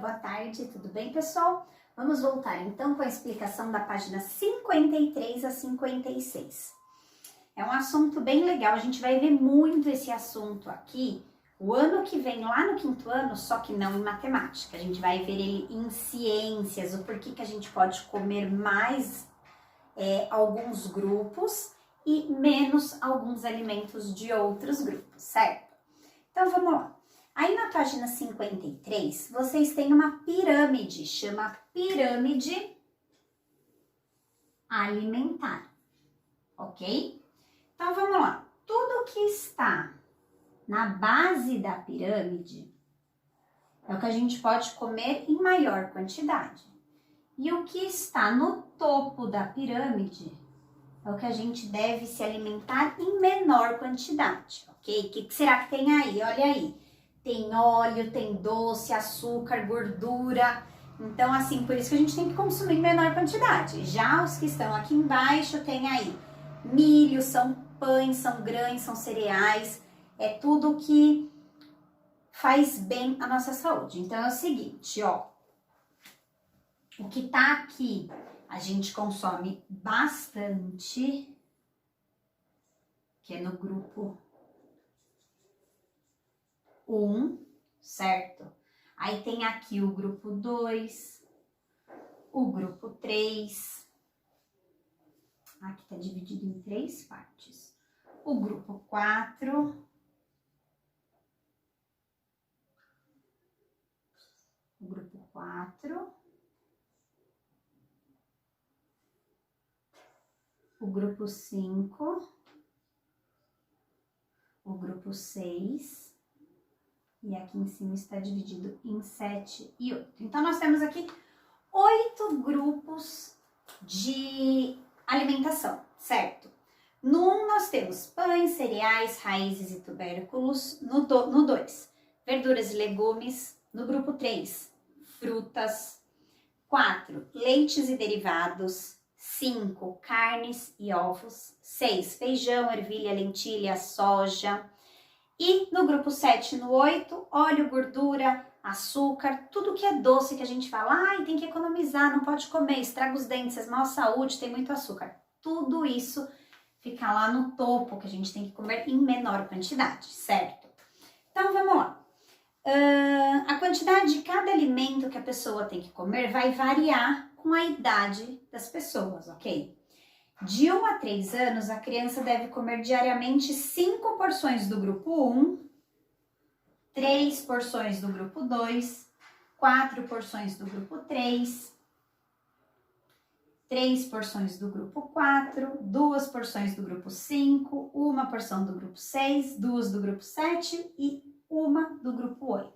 boa tarde, tudo bem, pessoal? Vamos voltar então com a explicação da página 53 a 56. É um assunto bem legal, a gente vai ver muito esse assunto aqui o ano que vem, lá no quinto ano, só que não em matemática. A gente vai ver ele em ciências, o porquê que a gente pode comer mais alguns grupos e menos alguns alimentos de outros grupos, certo? Então vamos lá. Aí na página 53, vocês têm uma pirâmide, chama pirâmide alimentar, ok? Então vamos lá. Tudo que está na base da pirâmide é o que a gente pode comer em maior quantidade. E o que está no topo da pirâmide é o que a gente deve se alimentar em menor quantidade, ok? O que será que tem aí? Olha aí. Tem óleo, tem doce, açúcar, gordura. Então, assim, por isso que a gente tem que consumir em menor quantidade. Já os que estão aqui embaixo tem aí milho, são pães, são grãos, são cereais. É tudo que faz bem à nossa saúde. Então, é o seguinte, ó. O que tá aqui, a gente consome bastante, que é no grupo 1, certo? Aí tem aqui o grupo 2, o grupo 3, aqui tá dividido em 3 partes. O grupo 4, o grupo 4, o grupo 5, o grupo 6, e aqui em cima está dividido em 7 e 8. Então, nós temos aqui 8 grupos de alimentação, certo? No 1, nós temos pães, cereais, raízes e tubérculos. No 2, verduras e legumes. No grupo 3, frutas. 4, leites e derivados. 5, carnes e ovos. 6, feijão, ervilha, lentilha, soja. E no grupo 7 e no 8, óleo, gordura, açúcar, tudo que é doce que a gente fala, ai, tem que economizar, não pode comer, estraga os dentes, faz mal à saúde, tem muito açúcar. Tudo isso fica lá no topo, que a gente tem que comer em menor quantidade, certo? Então, vamos lá. A quantidade de cada alimento que a pessoa tem que comer vai variar com a idade das pessoas, ok? De 1 a 3 anos, a criança deve comer diariamente 5 porções do grupo 1, 3 porções do grupo 2, 4 porções do grupo 3, 3 porções do grupo 4, 2 porções do grupo 5, 1 porção do grupo 6, 2 do grupo 7 e 1 do grupo 8.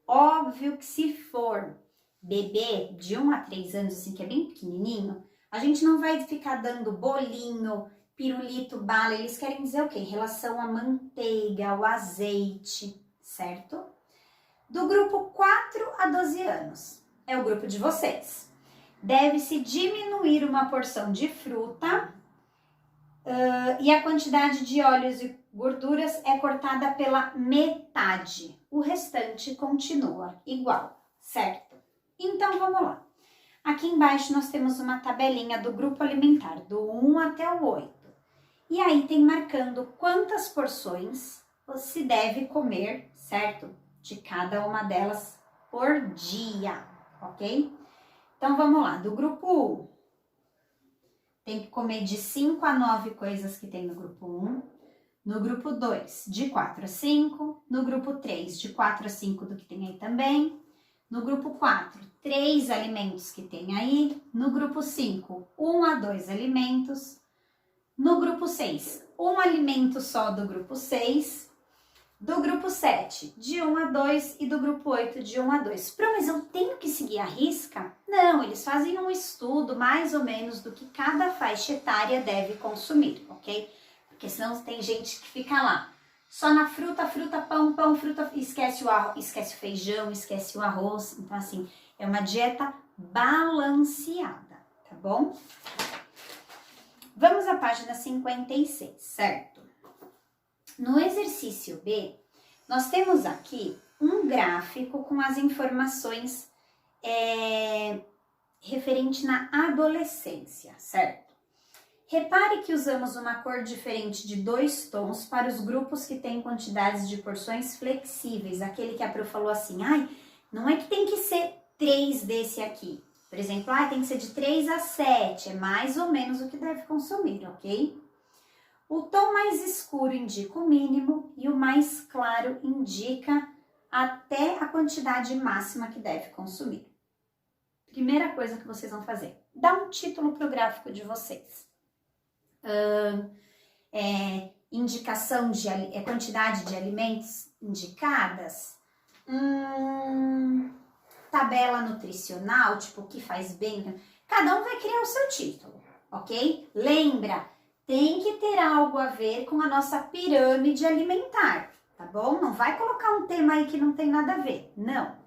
Óbvio que se for bebê de 1 a 3 anos, assim, que é bem pequenininho, a gente não vai ficar dando bolinho, pirulito, bala. Eles querem dizer o quê? Em relação à manteiga, ao azeite, certo? Do grupo 4 a 12 anos, é o grupo de vocês. Deve-se diminuir uma porção de fruta e a quantidade de óleos e gorduras é cortada pela metade. O restante continua igual, certo? Então, vamos lá. Aqui embaixo nós temos uma tabelinha do grupo alimentar, do 1 até o 8. E aí tem marcando quantas porções se deve comer, certo? De cada uma delas por dia, ok? Então vamos lá, do grupo 1, tem que comer de 5 a 9 coisas que tem no grupo 1. No grupo 2, de 4 a 5. No grupo 3, de 4 a 5 do que tem aí também. No grupo 4, 3 alimentos que tem aí. No grupo 5, 1 a 2 alimentos. No grupo 6, um alimento só do grupo 6. Do grupo 7, de 1 a 2. E do grupo 8, de 1 a 2. Mas eu tenho que seguir a risca? Não, eles fazem um estudo mais ou menos do que cada faixa etária deve consumir, ok? Porque senão tem gente que fica lá. Só na fruta, pão, fruta, esquece o feijão, esquece o arroz. Então, assim, é uma dieta balanceada, tá bom? Vamos à página 56, certo? No exercício B, nós temos aqui um gráfico com as informações referente na adolescência, certo? Repare que usamos uma cor diferente de 2 tons para os grupos que têm quantidades de porções flexíveis. Aquele que a Pro falou assim, ai, não é que tem que ser 3 desse aqui. Por exemplo, tem que ser de 3 a 7, é mais ou menos o que deve consumir, ok? O tom mais escuro indica o mínimo e o mais claro indica até a quantidade máxima que deve consumir. Primeira coisa que vocês vão fazer, dá um título para o gráfico de vocês. Indicação de quantidade de alimentos indicadas, tabela nutricional, tipo o que faz bem, cada um vai criar o seu título, ok? Lembra, tem que ter algo a ver com a nossa pirâmide alimentar, tá bom? Não vai colocar um tema aí que não tem nada a ver, não.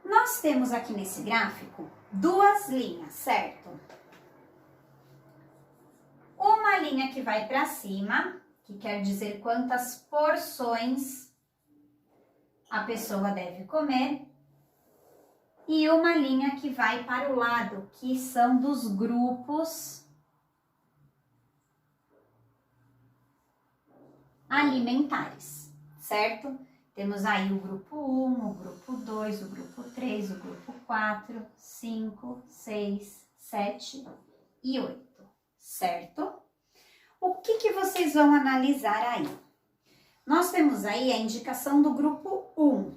Nós temos aqui nesse gráfico 2 linhas, certo? Uma linha que vai para cima, que quer dizer quantas porções a pessoa deve comer, e uma linha que vai para o lado, que são dos grupos alimentares, certo? Temos aí o grupo 1, o grupo 2, o grupo 3, o grupo 4, 5, 6, 7 e 8, certo? O que vocês vão analisar aí? Nós temos aí a indicação do grupo 1.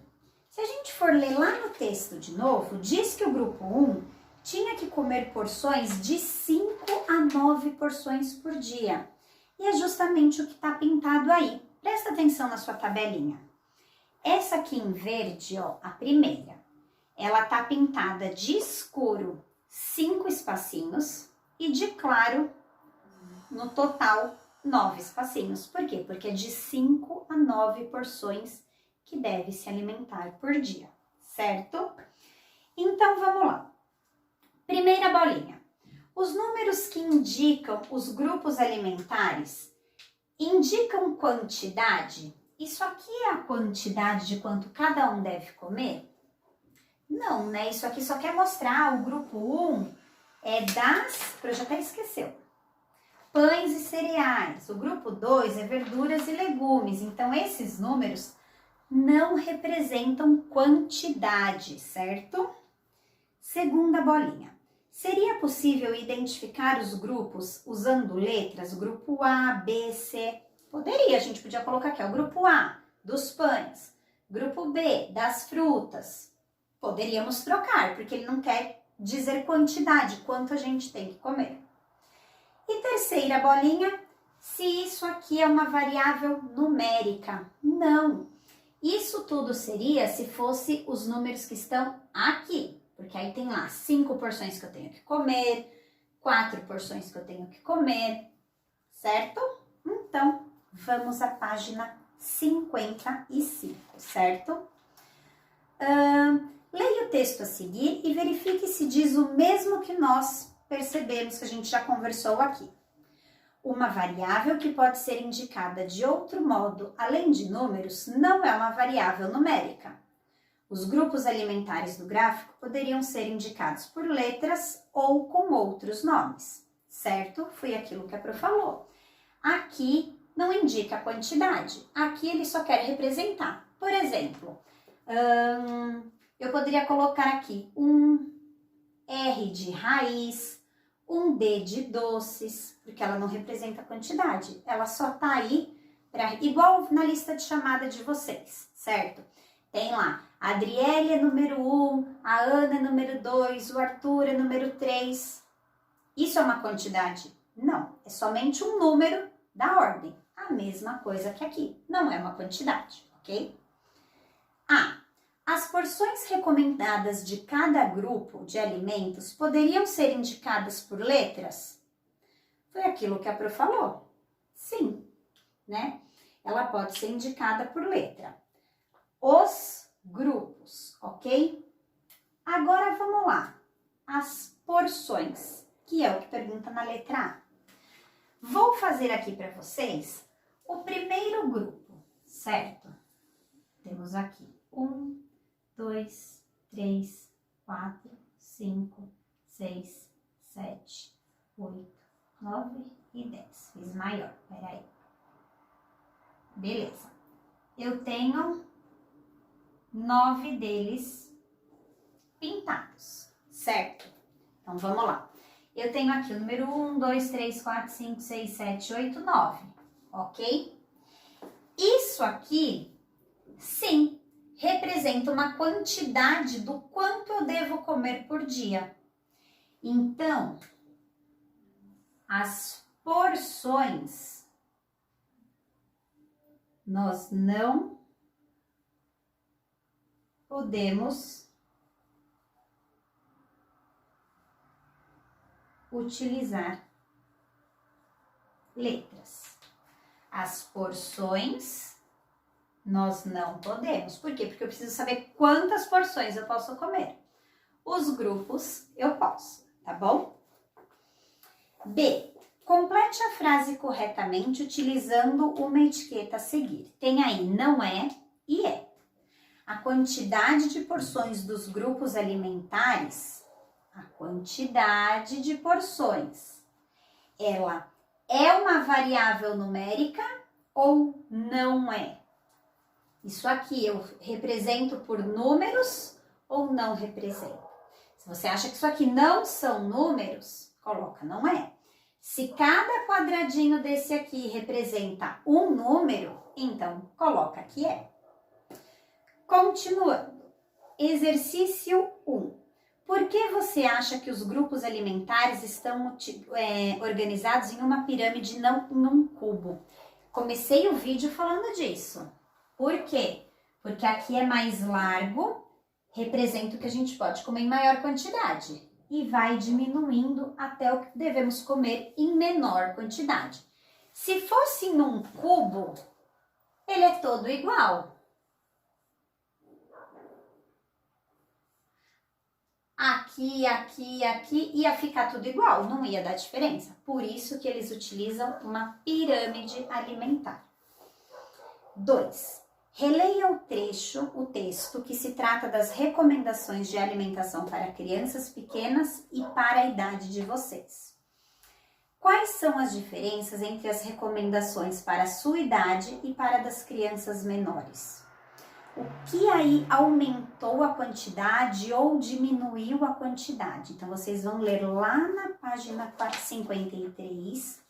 Se a gente for ler lá no texto de novo, diz que o grupo 1 tinha que comer porções de 5 a 9 porções por dia. E é justamente o que está pintado aí. Presta atenção na sua tabelinha. Essa aqui em verde, ó, a primeira, ela tá pintada de escuro 5 espacinhos e de claro, no total, 9 espacinhos. Por quê? Porque é de 5 a 9 porções que deve se alimentar por dia, certo? Então, vamos lá. Primeira bolinha. Os números que indicam os grupos alimentares indicam quantidade? Isso aqui é a quantidade de quanto cada um deve comer? Não, né? Isso aqui só quer mostrar o grupo 1 eu já até esqueceu. Pães e cereais. O grupo 2 é verduras e legumes. Então, esses números não representam quantidade, certo? Segunda bolinha. Seria possível identificar os grupos usando letras? Grupo A, B, C? Poderia, a gente podia colocar aqui, o grupo A, dos pães. Grupo B, das frutas. Poderíamos trocar, porque ele não quer dizer quantidade, quanto a gente tem que comer. E terceira bolinha, se isso aqui é uma variável numérica. Não. Isso tudo seria se fosse os números que estão aqui. Porque aí tem lá 5 porções que eu tenho que comer, 4 porções que eu tenho que comer, certo? Então, vamos à página 55, certo? Leia o texto a seguir e verifique se diz o mesmo que nós percebemos que a gente já conversou aqui. Uma variável que pode ser indicada de outro modo, além de números, não é uma variável numérica. Os grupos alimentares do gráfico poderiam ser indicados por letras ou com outros nomes, certo? Foi aquilo que a Pro falou. Aqui não indica a quantidade, aqui ele só quer representar. Por exemplo, eu poderia colocar aqui um R de raiz, um D de doces, porque ela não representa a quantidade, ela só tá aí, igual na lista de chamada de vocês, certo? Tem lá, a Adriele é número 1, a Ana é número 2, o Arthur é número 3. Isso é uma quantidade? Não, é somente um número da ordem. A mesma coisa que aqui, não é uma quantidade, ok? As porções recomendadas de cada grupo de alimentos poderiam ser indicadas por letras? Foi aquilo que a Pro falou. Sim, né? Ela pode ser indicada por letra. Os grupos, ok? Agora vamos lá. As porções, que é o que pergunta na letra A. Vou fazer aqui para vocês o primeiro grupo, certo? Temos aqui 1, 2, 3, 4, 5, 6, 7, 8, 9 e 10. Fiz maior, peraí. Beleza. Eu tenho 9 deles pintados, certo? Então, vamos lá. Eu tenho aqui o número 1, 2, 3, 4, 5, 6, 7, 8, 9, ok? Isso aqui, sim, representa uma quantidade do quanto eu devo comer por dia. Então, as porções nós não podemos utilizar letras. As porções nós não podemos. Por quê? Porque eu preciso saber quantas porções eu posso comer. Os grupos eu posso, tá bom? B. Complete a frase corretamente utilizando uma etiqueta a seguir. Tem aí não é e é. A quantidade de porções dos grupos alimentares, a quantidade de porções, ela é uma variável numérica ou não é? Isso aqui eu represento por números ou não represento? Se você acha que isso aqui não são números, coloca não é. Se cada quadradinho desse aqui representa um número, então coloca que é. Continuando. Exercício 1. Por que você acha que os grupos alimentares estão organizados em uma pirâmide, não em um cubo? Comecei o vídeo falando disso. Por quê? Porque aqui é mais largo, representa o que a gente pode comer em maior quantidade. E vai diminuindo até o que devemos comer em menor quantidade. Se fosse num cubo, ele é todo igual. Aqui, aqui, aqui, ia ficar tudo igual, não ia dar diferença. Por isso que eles utilizam uma pirâmide alimentar. 2. Releia o texto que se trata das recomendações de alimentação para crianças pequenas e para a idade de vocês. Quais são as diferenças entre as recomendações para a sua idade e para a das crianças menores? O que aí aumentou a quantidade ou diminuiu a quantidade? Então, vocês vão ler lá na página 453,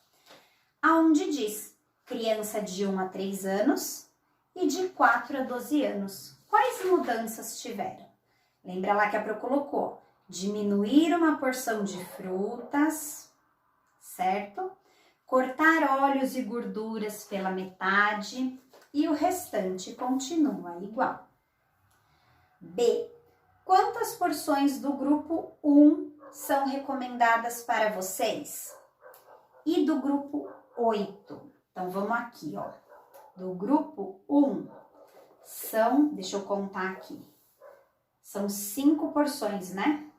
aonde diz criança de 1 a 3 anos e de 4 a 12 anos. Quais mudanças tiveram? Lembra lá que a Pro colocou? Diminuir uma porção de frutas, certo? Cortar óleos e gorduras pela metade e o restante continua igual. B. Quantas porções do grupo 1 são recomendadas para vocês? E do grupo 8? Então, vamos aqui, ó. Do grupo 1 são, deixa eu contar aqui, são 5 porções, né?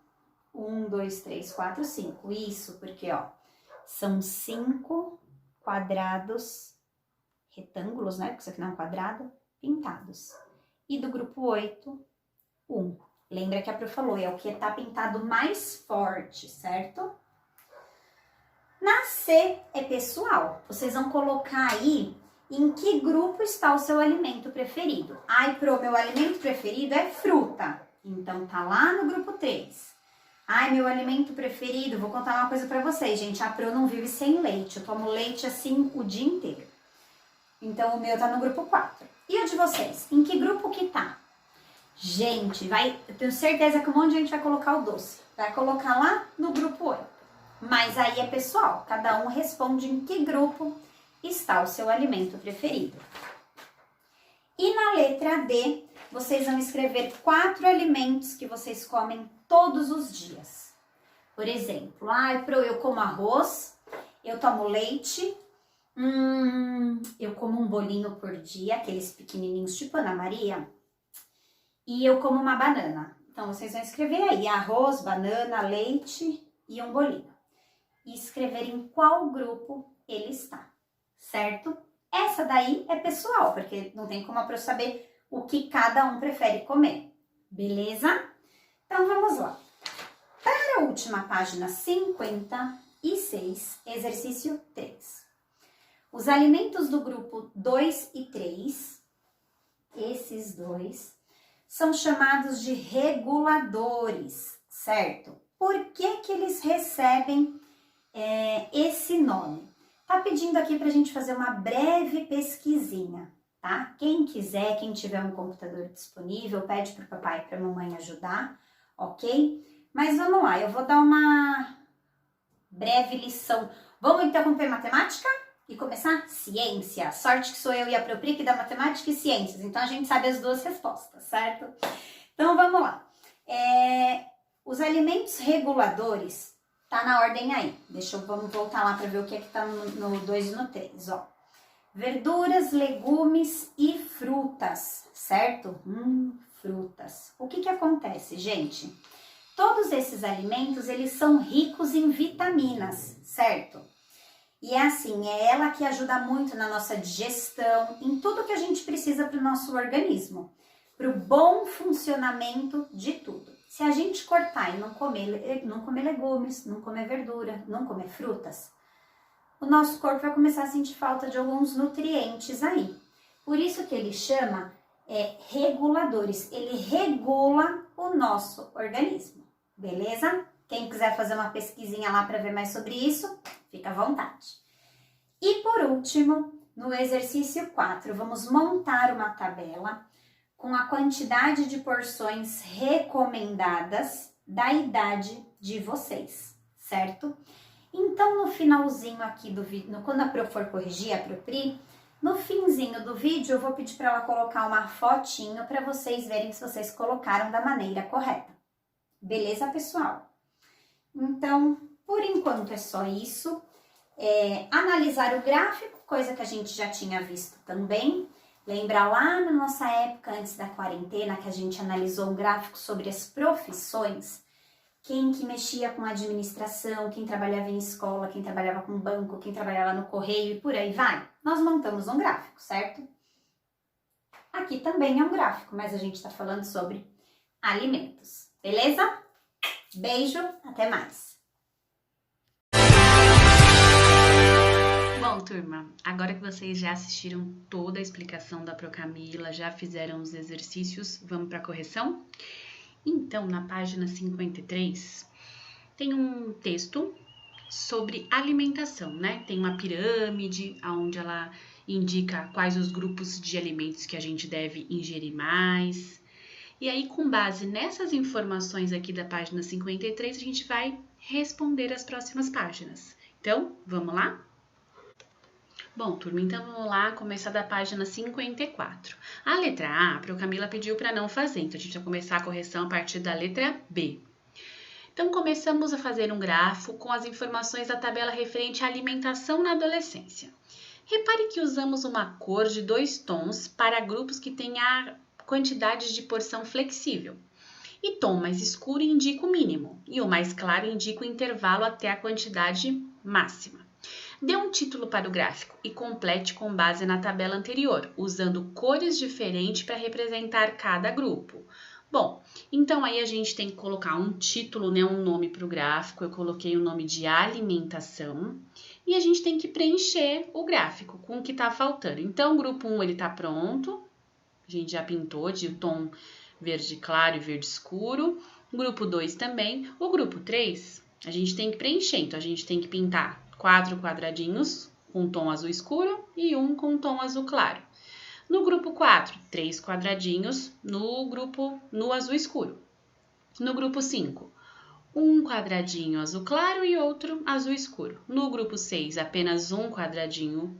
1, 2, 3, 4, 5. Isso, porque, ó, são 5 quadrados, retângulos, né? Porque isso aqui não é um quadrado, pintados. E do grupo 8, 1. Lembra que a Pro falou, é o que tá pintado mais forte, certo? Na C é pessoal. Vocês vão colocar aí em que grupo está o seu alimento preferido. Ai, Pro, meu alimento preferido é fruta. Então, tá lá no grupo 3. Ai, meu alimento preferido, vou contar uma coisa pra vocês, gente. A Pro não vive sem leite. Eu tomo leite assim o dia inteiro. Então, o meu tá no grupo 4. E o de vocês? Em que grupo que tá? Gente, eu tenho certeza que um monte de gente vai colocar o doce. Vai colocar lá no grupo 8. Mas aí é pessoal, cada um responde em que grupo está o seu alimento preferido. E na letra D, vocês vão escrever 4 alimentos que vocês comem todos os dias. Por exemplo, eu como arroz, eu tomo leite, eu como um bolinho por dia, aqueles pequenininhos tipo Ana Maria, e eu como uma banana. Então, vocês vão escrever aí arroz, banana, leite e um bolinho. E escrever em qual grupo ele está, certo? Essa daí é pessoal, porque não tem como a Pro saber o que cada um prefere comer, beleza? Então, vamos lá. Para a última página 56, exercício 3. Os alimentos do grupo 2 e 3, esses dois, são chamados de reguladores, certo? Por que que eles recebem esse nome? Tá pedindo aqui pra gente fazer uma breve pesquisinha, tá? Quem quiser, quem tiver um computador disponível, pede pro papai e pra mamãe ajudar, ok? Mas vamos lá, eu vou dar uma breve lição. Vamos interromper matemática e começar? Ciência. Sorte que sou eu e a Propri que dá matemática e ciências, então a gente sabe as duas respostas, certo? Então vamos lá. Os alimentos reguladores, tá na ordem aí. Vamos voltar lá para ver o que é que tá no 2 e no 3, ó. Verduras, legumes e frutas, certo? Frutas. O que que acontece, gente? Todos esses alimentos, eles são ricos em vitaminas, certo? E é assim, é ela que ajuda muito na nossa digestão, em tudo que a gente precisa para o nosso organismo, para o bom funcionamento de tudo. Se a gente cortar e não comer legumes, não comer verdura, não comer frutas, o nosso corpo vai começar a sentir falta de alguns nutrientes aí. Por isso que ele chama reguladores, ele regula o nosso organismo, beleza? Quem quiser fazer uma pesquisinha lá para ver mais sobre isso, fica à vontade. E por último, no exercício 4, vamos montar uma tabela com a quantidade de porções recomendadas da idade de vocês, certo? Então, no finalzinho aqui do vídeo, quando a Pro for corrigir, a Propri, no finzinho do vídeo, eu vou pedir para ela colocar uma fotinho para vocês verem se vocês colocaram da maneira correta. Beleza, pessoal? Então, por enquanto é só isso. Analisar o gráfico, coisa que a gente já tinha visto também. Lembra lá na nossa época, antes da quarentena, que a gente analisou um gráfico sobre as profissões? Quem que mexia com administração, quem trabalhava em escola, quem trabalhava com banco, quem trabalhava no correio e por aí vai. Nós montamos um gráfico, certo? Aqui também é um gráfico, mas a gente está falando sobre alimentos, beleza? Beijo, até mais! Bom, turma, agora que vocês já assistiram toda a explicação da Procamila, já fizeram os exercícios, vamos para a correção? Então, na página 53, tem um texto sobre alimentação, né? Tem uma pirâmide, onde ela indica quais os grupos de alimentos que a gente deve ingerir mais. E aí, com base nessas informações aqui da página 53, a gente vai responder as próximas páginas. Então, vamos lá? Bom, turma, então vamos lá começar da página 54. A letra A, a Procamila pediu para não fazer, então a gente vai começar a correção a partir da letra B. Então, começamos a fazer um grafo com as informações da tabela referente à alimentação na adolescência. Repare que usamos uma cor de 2 tons para grupos que têm a quantidade de porção flexível. E tom mais escuro indica o mínimo, e o mais claro indica o intervalo até a quantidade máxima. Dê um título para o gráfico e complete com base na tabela anterior, usando cores diferentes para representar cada grupo. Bom, então aí a gente tem que colocar um título, né, um nome para o gráfico. Eu coloquei o nome de alimentação e a gente tem que preencher o gráfico com o que está faltando. Então, o grupo 1 ele está pronto, a gente já pintou de tom verde claro e verde escuro. O grupo 2 também. O grupo 3 a gente tem que preencher, então a gente tem que pintar 4 quadradinhos com tom azul escuro e um com tom azul claro. No grupo 4, 3 quadradinhos no azul escuro. No grupo 5, um quadradinho azul claro e outro azul escuro. No grupo 6, apenas um quadradinho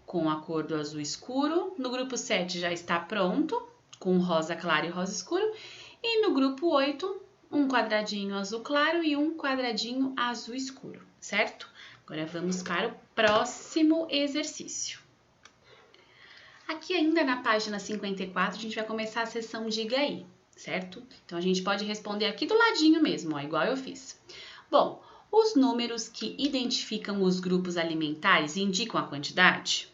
com a cor do azul escuro. No grupo 7 já está pronto, com rosa claro e rosa escuro. E no grupo 8, um quadradinho azul claro e um quadradinho azul escuro, certo? Agora vamos para o próximo exercício. Aqui ainda na página 54, a gente vai começar a seção Diga aí, certo? Então, a gente pode responder aqui do ladinho mesmo, ó, igual eu fiz. Bom, os números que identificam os grupos alimentares indicam a quantidade?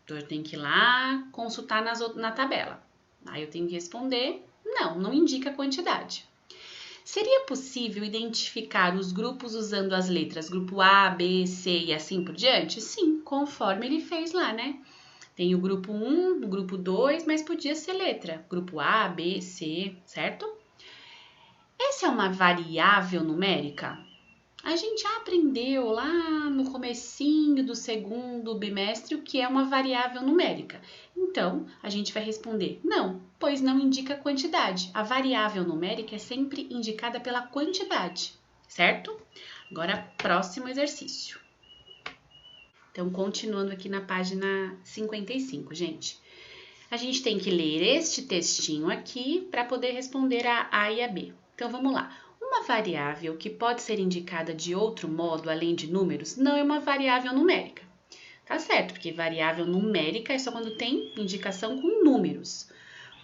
Então, eu tenho que ir lá consultar na tabela. Aí eu tenho que responder, não indica quantidade. Seria possível identificar os grupos usando as letras grupo A, B, C e assim por diante? Sim, conforme ele fez lá, né? Tem o grupo 1, o grupo 2, mas podia ser letra. Grupo A, B, C, certo? Essa é uma variável numérica? A gente já aprendeu lá no comecinho do segundo bimestre o que é uma variável numérica. Então, a gente vai responder não, pois não indica quantidade. A variável numérica é sempre indicada pela quantidade, certo? Agora, próximo exercício. Então, continuando aqui na página 55, gente. A gente tem que ler este textinho aqui para poder responder a A e a B. Então, vamos lá. Uma variável que pode ser indicada de outro modo, além de números, não é uma variável numérica. Tá certo, porque variável numérica é só quando tem indicação com números.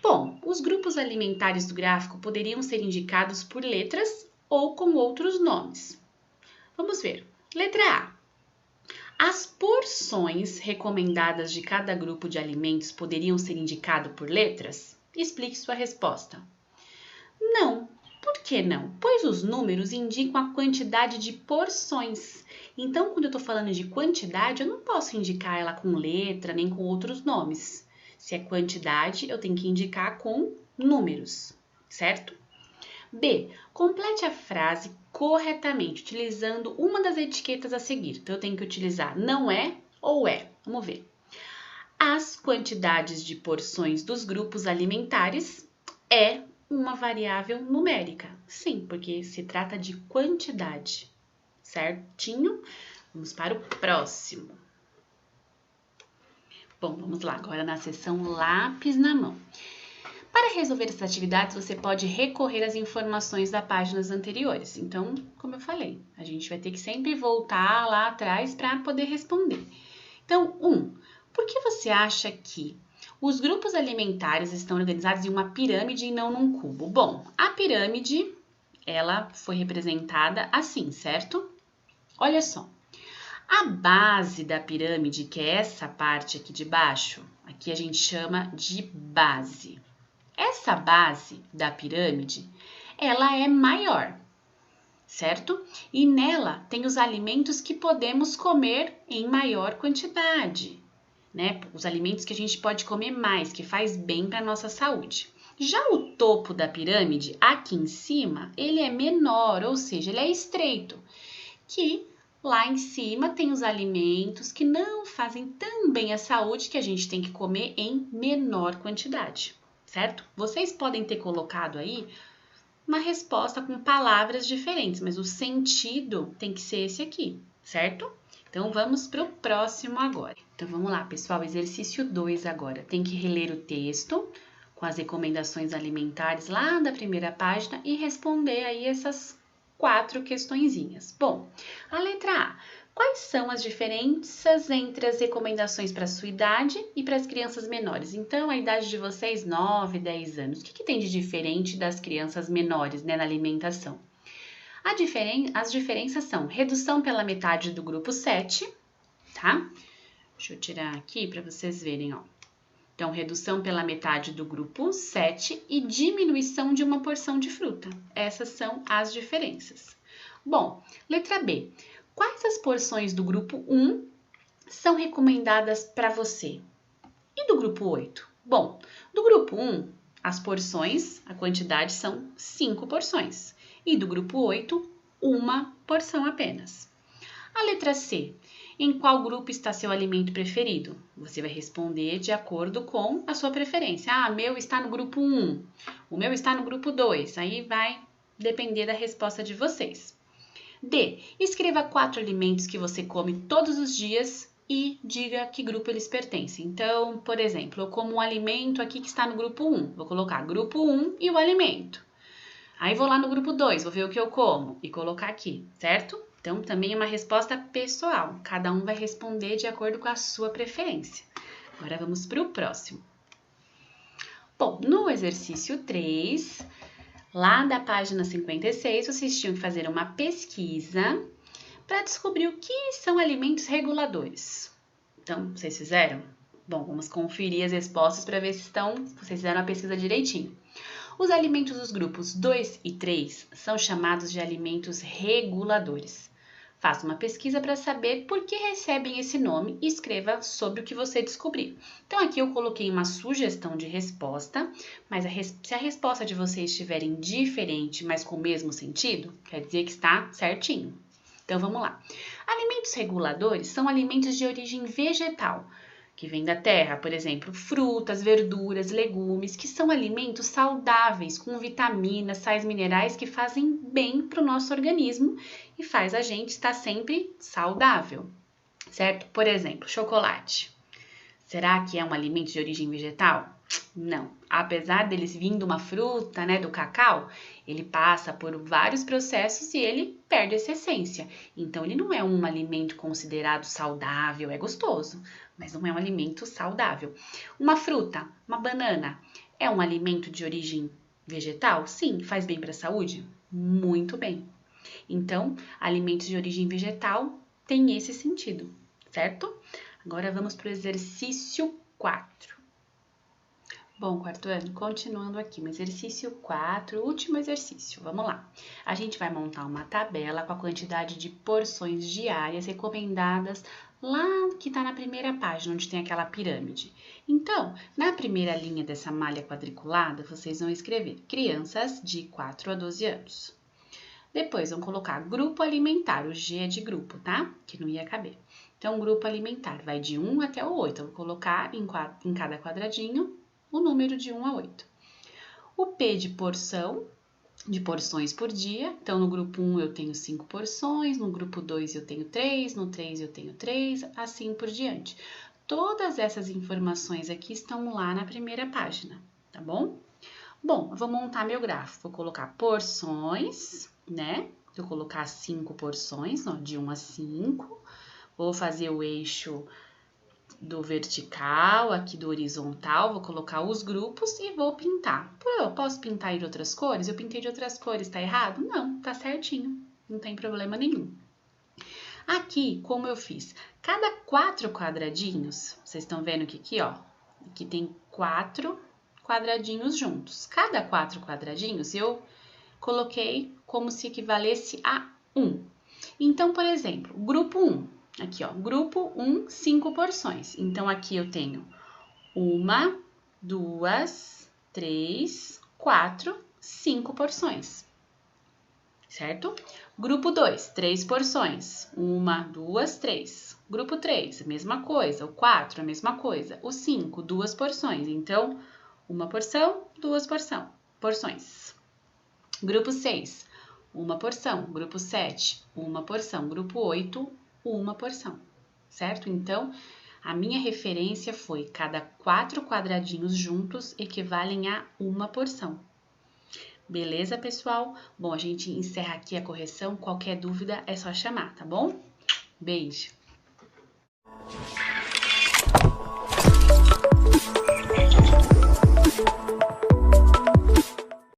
Bom, os grupos alimentares do gráfico poderiam ser indicados por letras ou com outros nomes. Vamos ver. Letra A. As porções recomendadas de cada grupo de alimentos poderiam ser indicadas por letras? Explique sua resposta. Não. Por que não? Pois os números indicam a quantidade de porções. Então, quando eu estou falando de quantidade, eu não posso indicar ela com letra nem com outros nomes. Se é quantidade, eu tenho que indicar com números, certo? B. Complete a frase corretamente, utilizando uma das etiquetas a seguir. Então, eu tenho que utilizar não é ou é. Vamos ver. As quantidades de porções dos grupos alimentares é uma variável numérica. Sim, porque se trata de quantidade. Certinho? Vamos para o próximo. Bom, vamos lá. Agora na seção lápis na mão. Para resolver essas atividades, você pode recorrer às informações das páginas anteriores. Então, como eu falei, a gente vai ter que sempre voltar lá atrás para poder responder. Então, 1. Por que você acha que os grupos alimentares estão organizados em uma pirâmide e não num cubo? Bom, a pirâmide, ela foi representada assim, certo? Olha só. A base da pirâmide, que é essa parte aqui de baixo, aqui a gente chama de base. Essa base da pirâmide, ela é maior, certo? E nela tem os alimentos que podemos comer em maior quantidade, né? Os alimentos que a gente pode comer mais, que faz bem para a nossa saúde. Já o topo da pirâmide, aqui em cima, ele é menor, ou seja, ele é estreito, que lá em cima tem os alimentos que não fazem tão bem à saúde, que a gente tem que comer em menor quantidade, certo? Vocês podem ter colocado aí uma resposta com palavras diferentes, mas o sentido tem que ser esse aqui, certo? Então, vamos para o próximo agora. Então, vamos lá, pessoal, exercício 2 agora. Tem que reler o texto com as recomendações alimentares lá da primeira página e responder aí essas 4 questõezinhas. Bom, a letra A. Quais são as diferenças entre as recomendações para a sua idade e para as crianças menores? Então, a idade de vocês, 9, 10 anos. O que tem de diferente das crianças menores, né, na alimentação? As diferenças são redução pela metade do grupo 7, tá? Deixa eu tirar aqui para vocês verem, ó. Então, redução pela metade do grupo 7 e diminuição de uma porção de fruta. Essas são as diferenças. Bom, letra B. Quais as porções do grupo 1 são recomendadas para você? E do grupo 8? Bom, do grupo 1, as porções, a quantidade são 5 porções. E do grupo 8, uma porção apenas. A letra C. Em qual grupo está seu alimento preferido? Você vai responder de acordo com a sua preferência. Ah, meu está no grupo 1, o meu está no grupo 2. Aí vai depender da resposta de vocês. D. Escreva 4 alimentos que você come todos os dias e diga a que grupo eles pertencem. Então, por exemplo, eu como um alimento aqui que está no grupo 1. Vou colocar grupo 1 e o alimento. Aí vou lá no grupo 2, vou ver o que eu como e colocar aqui, certo? Então, também é uma resposta pessoal. Cada um vai responder de acordo com a sua preferência. Agora, vamos para o próximo. Bom, no exercício 3, lá da página 56, vocês tinham que fazer uma pesquisa para descobrir o que são alimentos reguladores. Então, vocês fizeram? Bom, vamos conferir as respostas para ver se vocês fizeram a pesquisa direitinho. Os alimentos dos grupos 2 e 3 são chamados de alimentos reguladores. Faça uma pesquisa para saber por que recebem esse nome e escreva sobre o que você descobrir. Então, aqui eu coloquei uma sugestão de resposta, mas se a resposta de vocês estiverem diferente, mas com o mesmo sentido, quer dizer que está certinho. Então, vamos lá. Alimentos reguladores são alimentos de origem vegetal, que vem da terra, por exemplo, frutas, verduras, legumes, que são alimentos saudáveis, com vitaminas, sais minerais que fazem bem para o nosso organismo e faz a gente estar sempre saudável, certo? Por exemplo, chocolate. Será que é um alimento de origem vegetal? Não. Apesar deles vindo de uma fruta, né, do cacau, ele passa por vários processos e ele perde essa essência. Então, ele não é um alimento considerado saudável, é gostoso, mas não é um alimento saudável. Uma fruta, uma banana, é um alimento de origem vegetal? Sim. Faz bem para a saúde? Muito bem. Então, alimentos de origem vegetal têm esse sentido, certo? Agora vamos para o exercício 4. Bom, quarto ano, continuando aqui no exercício 4, último exercício, vamos lá. A gente vai montar uma tabela com a quantidade de porções diárias recomendadas lá que está na primeira página, onde tem aquela pirâmide. Então, na primeira linha dessa malha quadriculada, vocês vão escrever crianças de 4 a 12 anos. Depois vão colocar grupo alimentar, o G é de grupo, tá? Que não ia caber. Então, grupo alimentar vai de 1 até o 8. Eu vou colocar em cada quadradinho o número de 1 a 8. O P de porção, de porções por dia. Então, no grupo 1 eu tenho 5 porções, no grupo 2 eu tenho 3, no 3 eu tenho 3, assim por diante. Todas essas informações aqui estão lá na primeira página, tá bom? Bom, eu vou montar meu gráfico. Vou colocar porções, né? Vou colocar 5 porções, ó, de 1 a 5. Vou fazer o eixo do vertical, aqui do horizontal, vou colocar os grupos e vou pintar. Eu posso pintar de outras cores? Eu pintei de outras cores, tá errado? Não, tá certinho, não tem problema nenhum. Aqui, como eu fiz? Cada 4 quadradinhos, vocês estão vendo que aqui, ó, aqui tem 4 quadradinhos juntos. Cada 4 quadradinhos eu coloquei como se equivalesse a 1. Então, por exemplo, grupo 1. Aqui, ó, grupo 1, 5 porções. Então, aqui eu tenho 1, 2, 3, 4, 5 porções, certo? Grupo 2, 3 porções. 1, 2, 3. Grupo 3, a mesma coisa. O 4, a mesma coisa. O 5, 2 porções. Então, 1 porção, 2 porções. Grupo 6, 1 porção. Grupo 7, 1 porção. Grupo 8, 1 porção, certo? Então, a minha referência foi cada 4 quadradinhos juntos equivalem a 1 porção. Beleza, pessoal? Bom, a gente encerra aqui a correção. Qualquer dúvida é só chamar, tá bom? Beijo!